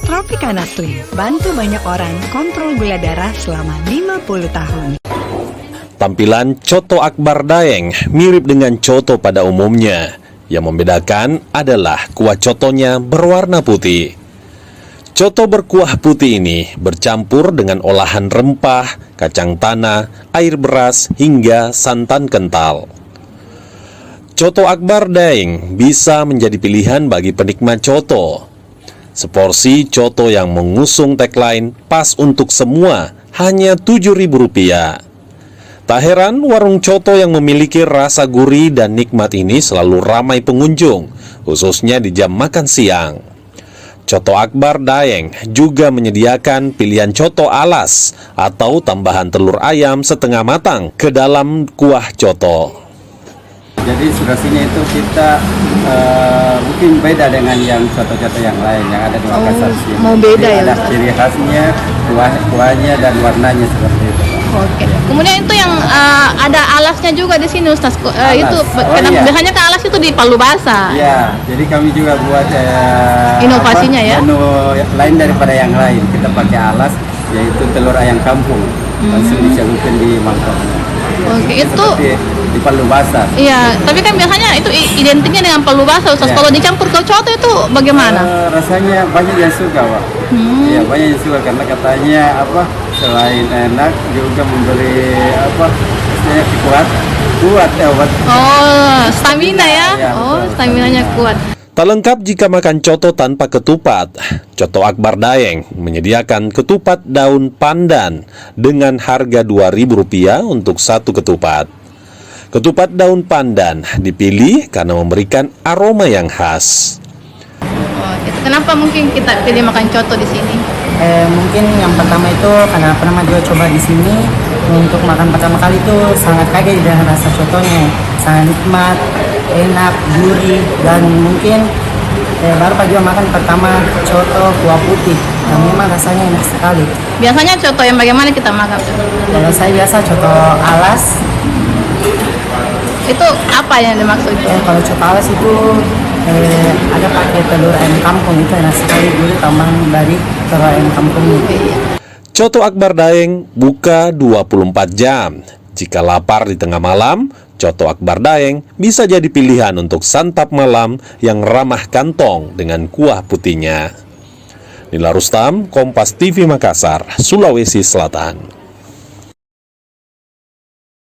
Tropicana Slim, bantu banyak orang kontrol gula darah selama 50 tahun. Tampilan coto Akbar Daeng mirip dengan coto pada umumnya. Yang membedakan adalah kuah cotonya berwarna putih. Coto berkuah putih ini bercampur dengan olahan rempah, kacang tanah, air beras, hingga santan kental. Coto Akbar Daeng bisa menjadi pilihan bagi penikmat coto. Seporsi coto yang mengusung tagline pas untuk semua hanya Rp7.000. Tak heran warung coto yang memiliki rasa gurih dan nikmat ini selalu ramai pengunjung, khususnya di jam makan siang. Coto Akbar Daeng juga menyediakan pilihan coto alas atau tambahan telur ayam setengah matang ke dalam kuah coto. Jadi surasinya itu kita mungkin beda dengan yang coto-coto yang lain yang ada di Makassar sini. Mau beda ya, ada Ustaz? ciri khasnya, kuahnya dan warnanya seperti itu. Oke. Kemudian itu yang ada alasnya juga di sini, Ustaz. Itu iya. biasanya kan alas itu di palu basah. Ya, jadi kami juga buat Inovasinya ya? menu lain daripada yang lain. Kita pakai alas, yaitu telur ayam kampung. Langsung dicelupin di mangkoknya. Oke, itu Seperti di palu basah. iya, tapi kan biasanya itu identiknya dengan palu basah, Ustaz. Iya. Kalau dicampur ke coto itu bagaimana? Rasanya banyak yang suka, Pak. Iya, banyak yang suka karena katanya selain enak juga memberi istilahnya kuat ya, obat. Oh, stamina ya? Iya, Oh, betul, stamina-nya stamina. kuat. Tak lengkap jika makan coto tanpa ketupat. Coto Akbar Daeng menyediakan ketupat daun pandan dengan harga Rp2.000 untuk satu ketupat. Ketupat daun pandan dipilih karena memberikan aroma yang khas. Oh, gitu. Kenapa mungkin kita pilih makan coto di sini? Mungkin yang pertama itu karena pernah juga coba di sini untuk makan pertama kali itu sangat kaget dengan rasa cotonya, sangat nikmat, enak, gurih, dan mungkin baru juga makan pertama coto kuah putih dan memang rasanya enak sekali. Biasanya coto yang bagaimana kita makan? Kalau saya biasa coto alas, Itu apa yang dimaksud? kalau coto alas itu ada pakai telur ayam kampung, itu enak sekali, gurih tambahan dari telur ayam kampung itu. Coto Akbar Daeng buka 24 jam. Jika lapar di tengah malam, Coto Akbar Daeng bisa jadi pilihan untuk santap malam yang ramah kantong dengan kuah putihnya. Nila Rustam, Kompas TV Makassar, Sulawesi Selatan.